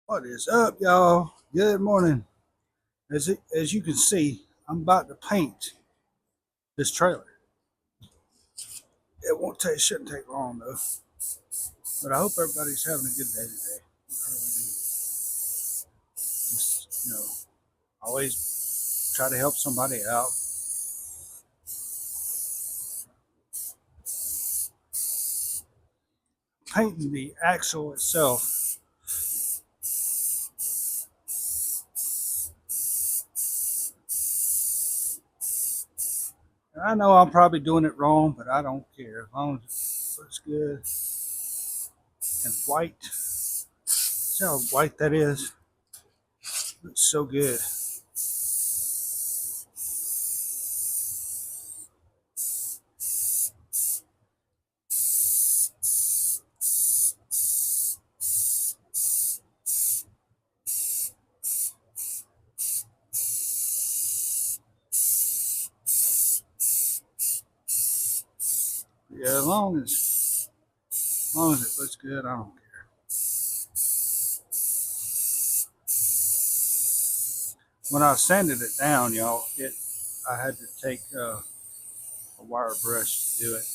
What is up, y'all? Good morning. As you can see, I'm about to paint this trailer. It shouldn't take long though. But I hope everybody's having a good day today. I really do. Just always try to help somebody out. Painting the axle itself. And I know I'm probably doing it wrong, but I don't care as long as it looks good and white. See how white that is? It looks so good. Yeah, as long as it looks good, I don't care. When I sanded it down, y'all, I had to take a wire brush to do it,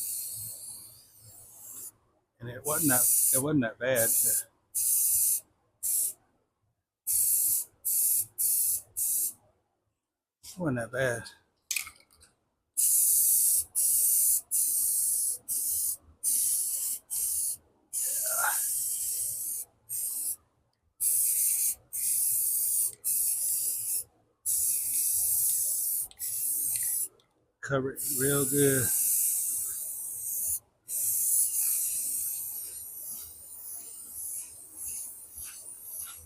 and it wasn't that bad. It wasn't that bad. Cover it real good.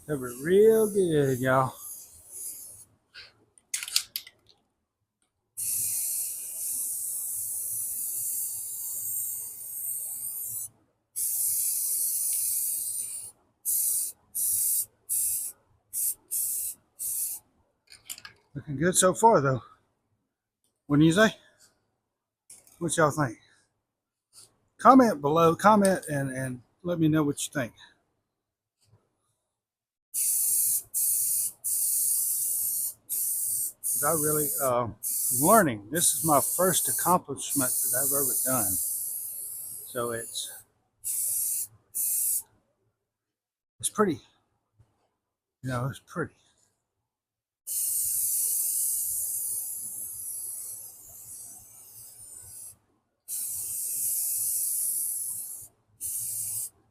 Cover it real good, y'all. Looking good so far, though. What do you say? What y'all think? Comment below. Comment and let me know what you think. 'Cause I really learning. This is my first accomplishment that I've ever done. So it's pretty. It's pretty.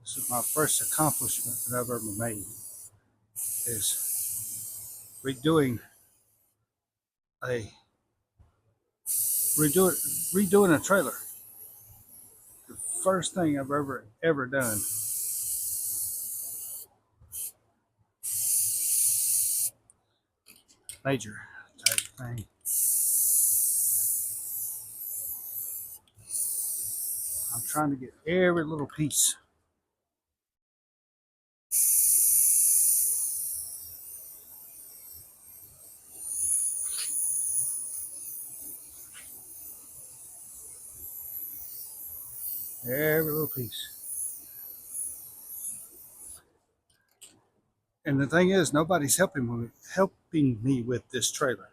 This is my first accomplishment that I've ever made. Is redoing a redoing a trailer. The first thing I've ever done. Major type thing. I'm trying to get every little piece. Every little piece. And the thing is, nobody's helping me with this trailer.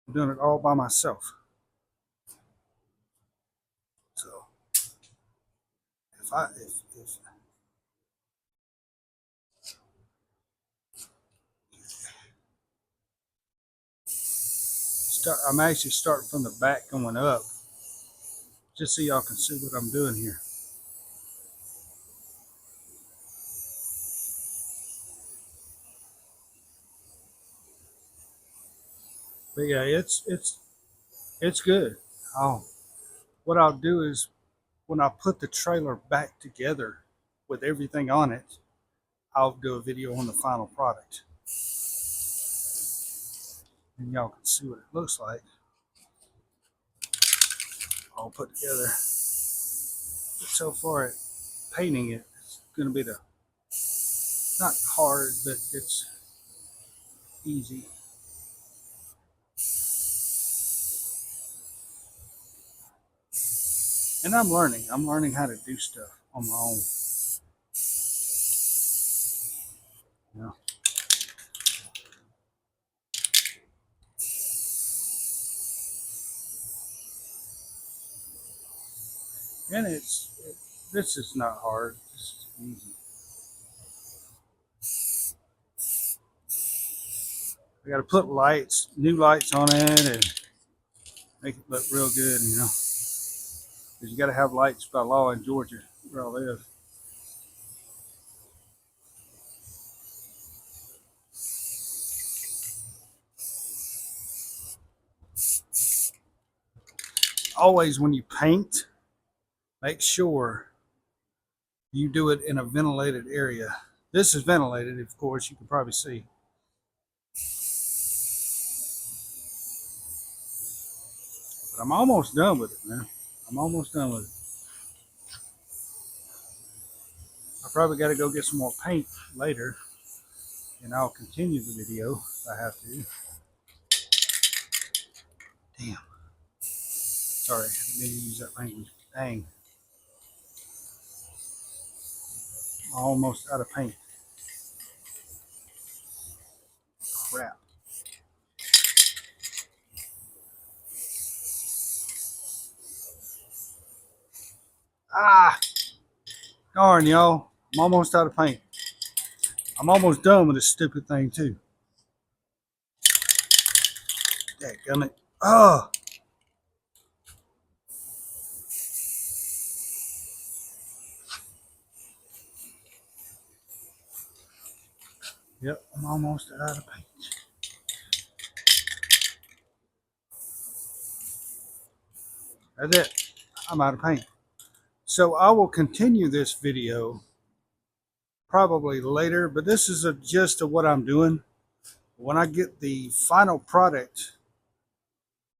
I'm doing it all by myself. So if I if I'm actually starting from the back going up, just so y'all can see what I'm doing here. But yeah, it's good. Oh, what I'll do is when I put the trailer back together with everything on it, I'll do a video on the final product, and y'all can see what it looks like all put together. But so far, painting it is going to be not hard, but it's easy. And I'm learning. I'm learning how to do stuff on my own. And this is not hard. This is easy. I got to put lights, new lights on it, and make it look real good, you know. Because you got to have lights by law in Georgia, where I live. Always, when you paint, make sure you do it in a ventilated area. This is ventilated, of course, you can probably see. But I'm almost done with it, man. I'm almost done with it. I probably got to go get some more paint later, and I'll continue the video if I have to. Damn. Sorry, I didn't mean to use that language. Dang. Almost out of paint. Crap. Ah! Darn, y'all. I'm almost out of paint. I'm almost done with this stupid thing, too. Dadgummit. Oh! Yep, I'm almost out of paint. That's it. I'm out of paint. So I will continue this video probably later, but this is a gist of what I'm doing. When I get the final product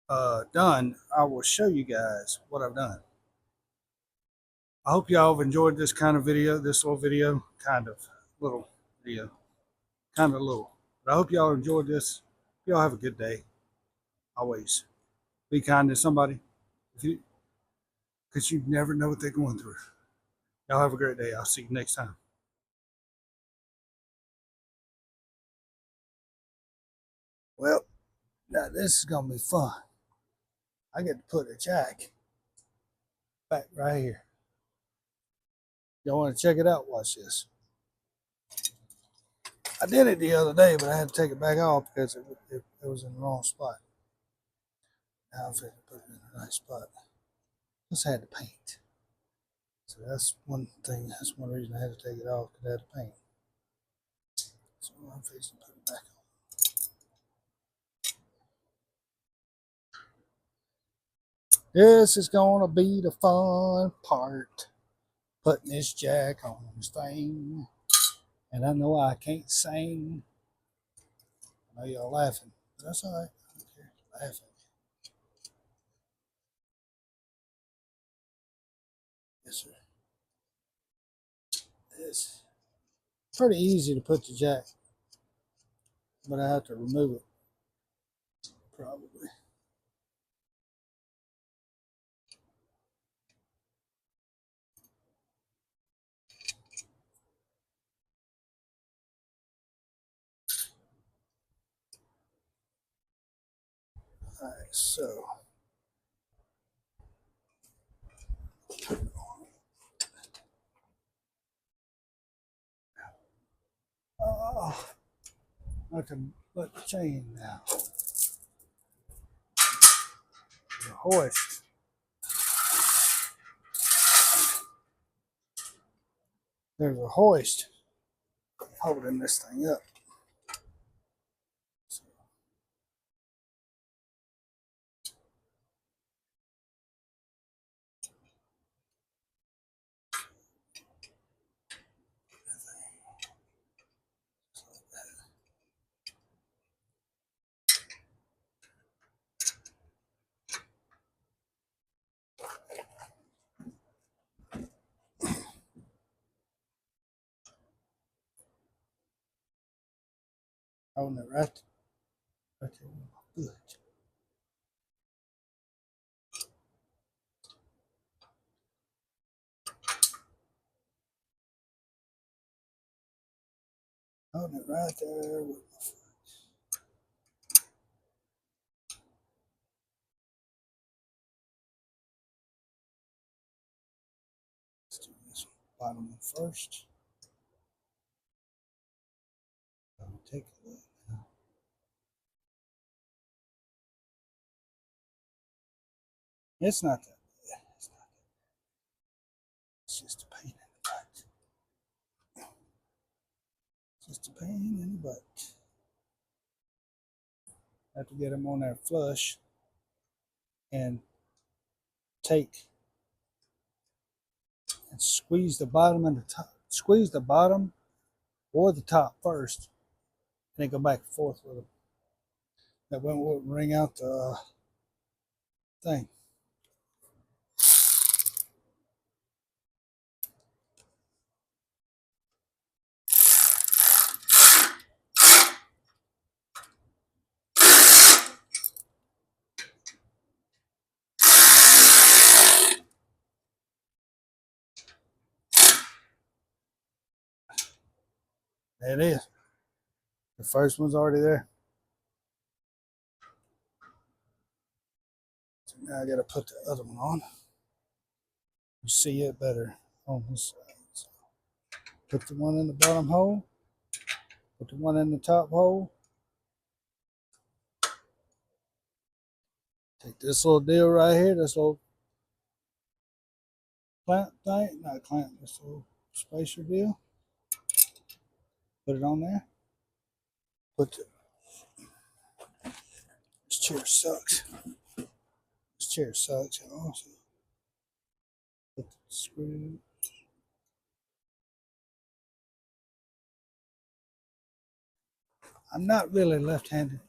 done, I will show you guys what I've done. I hope y'all have enjoyed this kind of video, this little video, kind of little video, kind of little. But I hope y'all enjoyed this. Y'all have a good day. Always be kind to somebody, because you never know what they're going through. Y'all have a great day. I'll see you next time. Well, now this is gonna be fun. I get to put a jack back right here. Y'all want to check it out? Watch this. I did it the other day, but I had to take it back off because it was in the wrong spot. Now I'm going to put it in a nice spot. Just had to paint. So that's one thing. That's one reason I had to take it off, because I had to paint. So I'm fixing to put it back on. This is going to be the fun part. Putting this jack on this thing. And I know I can't sing. I know y'all laughing. But that's all right. I don't care. Laughing. Yes, sir. It's pretty easy to put the jack, but I have to remove it. Probably. All right, so. Oh, I can put the chain now. The hoist. There's a hoist holding this thing up. So, holding it right there. Good. Holding it right there with my foot. bottom one first. I'll take a look now. It's not that bad. It's not that bad. It's just a pain in the butt. Just a pain in the butt. I have to get them on there flush and take and squeeze the bottom and the top. Squeeze the bottom or the top first, and then go back and forth with them. That way it won't ring out the thing. There it is. The first one's already there. So now I got to put the other one on. You see it better on this side. So put the one in the bottom hole. Put the one in the top hole. Take this little deal right here, this little clamp thing, not clamp, this little spacer deal. Put it on there. This chair sucks. This chair sucks. Also, put the screw. I'm not really left-handed.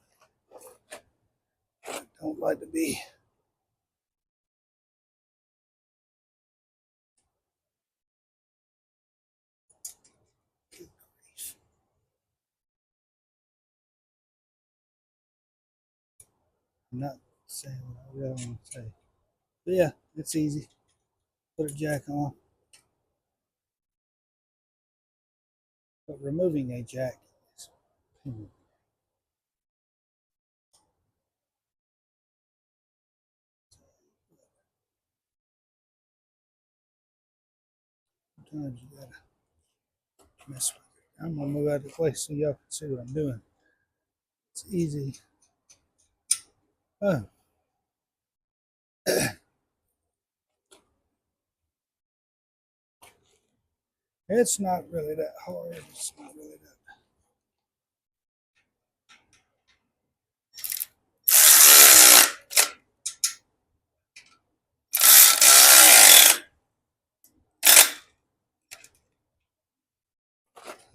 I don't like to be. I'm not saying what I really want to say. But yeah, it's easy. Put a jack on. But removing a jack is painful. Sometimes you gotta mess with it. I'm gonna move out of the way so y'all can see what I'm doing. It's easy. Oh. It's not really that hard. It's not really that.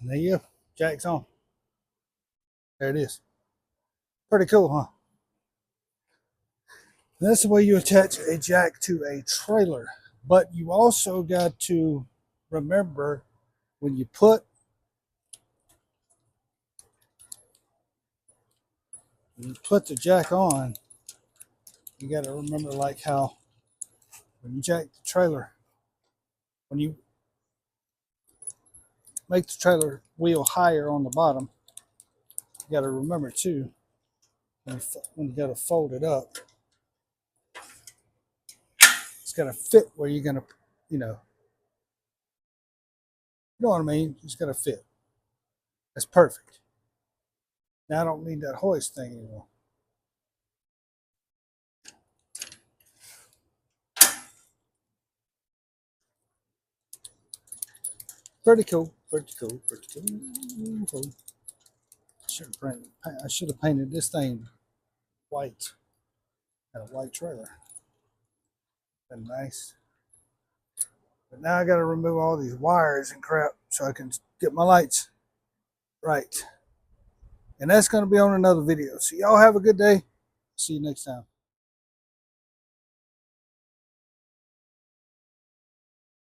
And there you go. Jack's on. There it is. Pretty cool, huh? That's the way you attach a jack to a trailer. But you also got to remember when you put the jack on, you got to remember like how when you jack the trailer, when you make the trailer wheel higher on the bottom, you got to remember too, when you got to fold it up, it's got to fit where you're going to, you know what I mean? It's got to fit. That's perfect. Now I don't need that hoist thing anymore. Pretty cool. Pretty cool. Pretty cool. I should have painted this thing white. Got a white trailer. Been nice. But now I got to remove all these wires and crap so I can get my lights right. And that's going to be on another video. So y'all have a good day. See you next time.